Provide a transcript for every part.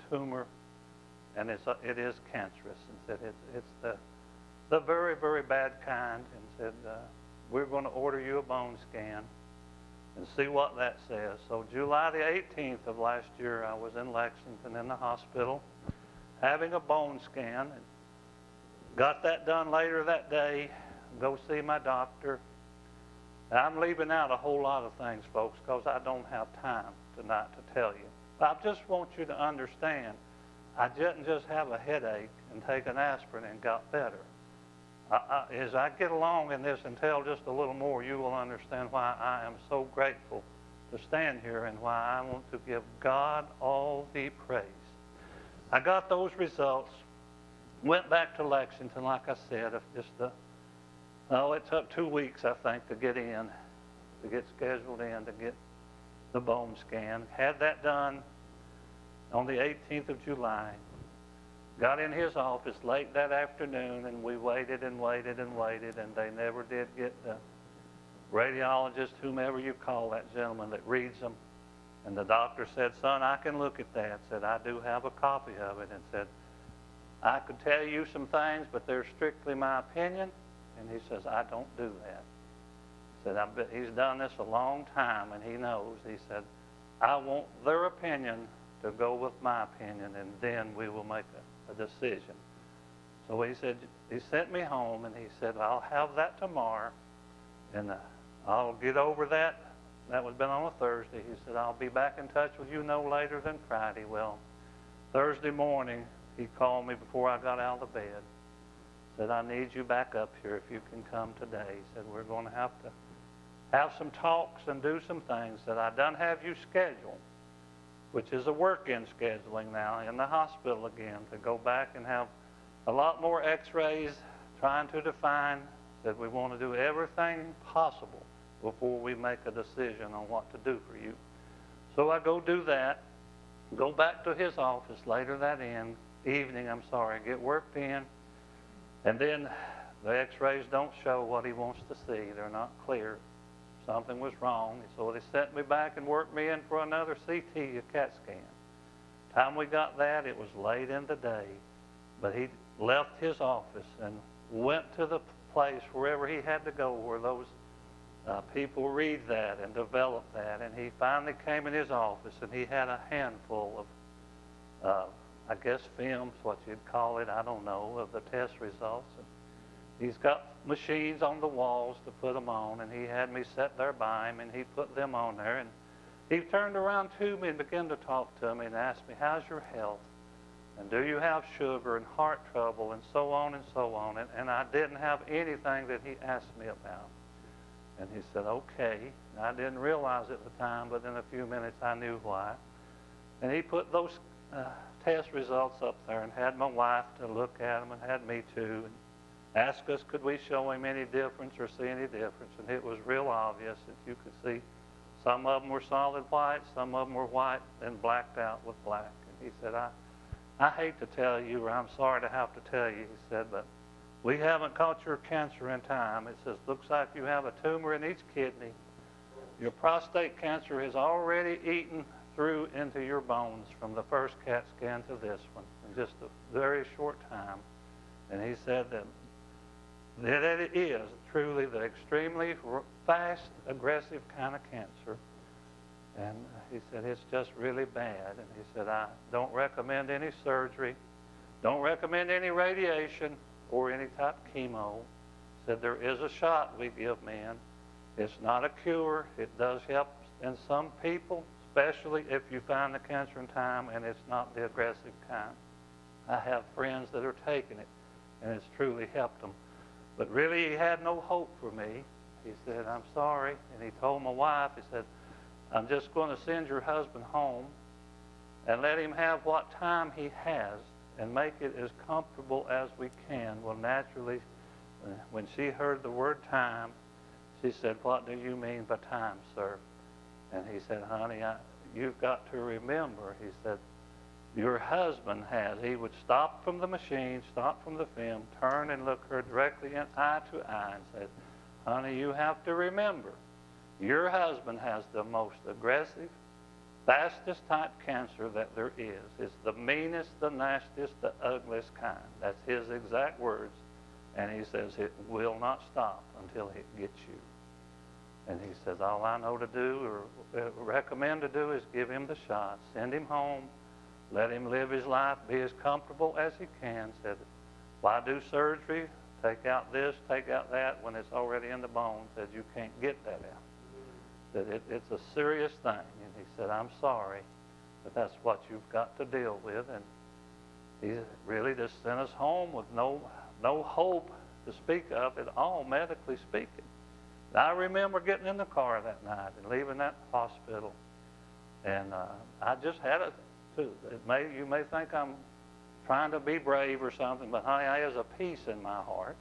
tumor, and it is cancerous, and said it's the very, very bad kind, and said, we're going to order you a bone scan and see what that says. So July the 18th of last year, I was in Lexington in the hospital having a bone scan, and got that done later that day, go see my doctor. And I'm leaving out a whole lot of things, folks, because I don't have time tonight to tell you. But I just want you to understand, I didn't just have a headache and take an aspirin and got better. As I get along in this and tell just a little more, you will understand why I am so grateful to stand here and why I want to give God all the praise. I got those results, went back to Lexington, like I said, it took 2 weeks, I think, to get scheduled in to get the bone scan. Had that done on the 18th of July. Got in his office late that afternoon, and we waited and waited and waited, and they never did get the radiologist, whomever you call that gentleman that reads them. And the doctor said, son, I can look at that. Said, I do have a copy of it. And said, I could tell you some things, but they're strictly my opinion. And he says, I don't do that. He said, I bet he's done this a long time, and he knows. He said, I want their opinion to go with my opinion, and then we will make a decision. So he said, he sent me home, and he said, I'll have that tomorrow, and I'll get over that. That was been on a Thursday. He said, I'll be back in touch with you no later than Friday. Well, Thursday morning, he called me before I got out of the bed. Said, I need you back up here if you can come today. He said, we're going to have some talks and do some things. Said, I done have you scheduled, which is a work-in scheduling now in the hospital again, to go back and have a lot more x-rays trying to define. Said, we want to do everything possible before we make a decision on what to do for you. So I go do that, go back to his office later that evening, get worked in, and then the x-rays don't show what he wants to see. They're not clear. Something was wrong. So they sent me back and worked me in for another CT, a CAT scan. Time we got that, it was late in the day, but he left his office and went to the place wherever he had to go where those people read that and develop that. And he finally came in his office, and he had a handful of, I guess, films, what you'd call it, I don't know, of the test results. And he's got machines on the walls to put them on, and he had me sit there by him, and he put them on there. And he turned around to me and began to talk to me and asked me, how's your health? And do you have sugar and heart trouble and so on and so on? And I didn't have anything that he asked me about. And he said, okay. And I didn't realize at the time, but in a few minutes I knew why. And he put those test results up there and had my wife to look at them and had me too. And asked us, could we show him any difference or see any difference? And it was real obvious that you could see some of them were solid white, some of them were white and blacked out with black. And he said, I hate to tell you, or I'm sorry to have to tell you, he said, but we haven't caught your cancer in time. It says, looks like you have a tumor in each kidney. Your prostate cancer has already eaten through into your bones from the first CAT scan to this one in just a very short time. And he said that it is truly the extremely fast, aggressive kind of cancer. And he said, it's just really bad. And he said, I don't recommend any surgery, don't recommend any radiation or any type of chemo. Said, there is a shot we give men. It's not a cure. It does help in some people, especially if you find the cancer in time and it's not the aggressive kind. I have friends that are taking it, and it's truly helped them. But really, he had no hope for me. He said, I'm sorry. And he told my wife, he said, I'm just going to send your husband home and let him have what time he has and make it as comfortable as we can. Well, naturally, when she heard the word time, she said, what do you mean by time, sir? And he said, honey, you've got to remember, he said, your husband has. He would stop from the machine, stop from the film, turn and look her directly in eye to eye and said, honey, you have to remember, your husband has the most aggressive, fastest type cancer that there is. It's the meanest, the nastiest, the ugliest kind. That's his exact words. And he says it will not stop until it gets you. And he says, all I know to do or recommend to do is give him the shot, send him home, let him live his life, be as comfortable as he can. Said, why do surgery? Take out this, take out that when it's already in the bone. Said, you can't get that out. Said, it's a serious thing. And he said, I'm sorry, but that's what you've got to deal with. And he really just sent us home with no hope to speak of at all, medically speaking. I remember getting in the car that night and leaving that hospital, and I just had you may think I'm trying to be brave or something, but honey, there's a peace in my heart.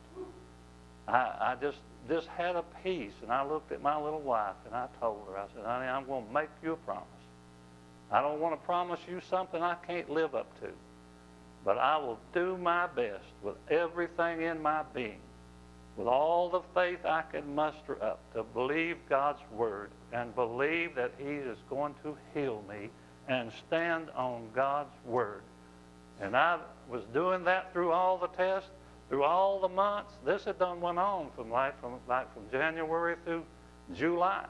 I just had a peace, and I looked at my little wife and I told her, I said, honey, I'm going to make you a promise. I don't want to promise you something I can't live up to, but I will do my best with everything in my being, with all the faith I can muster up, to believe God's word and believe that he is going to heal me and stand on God's word. And I was doing that through all the tests, through all the months. This had done went on from January through July.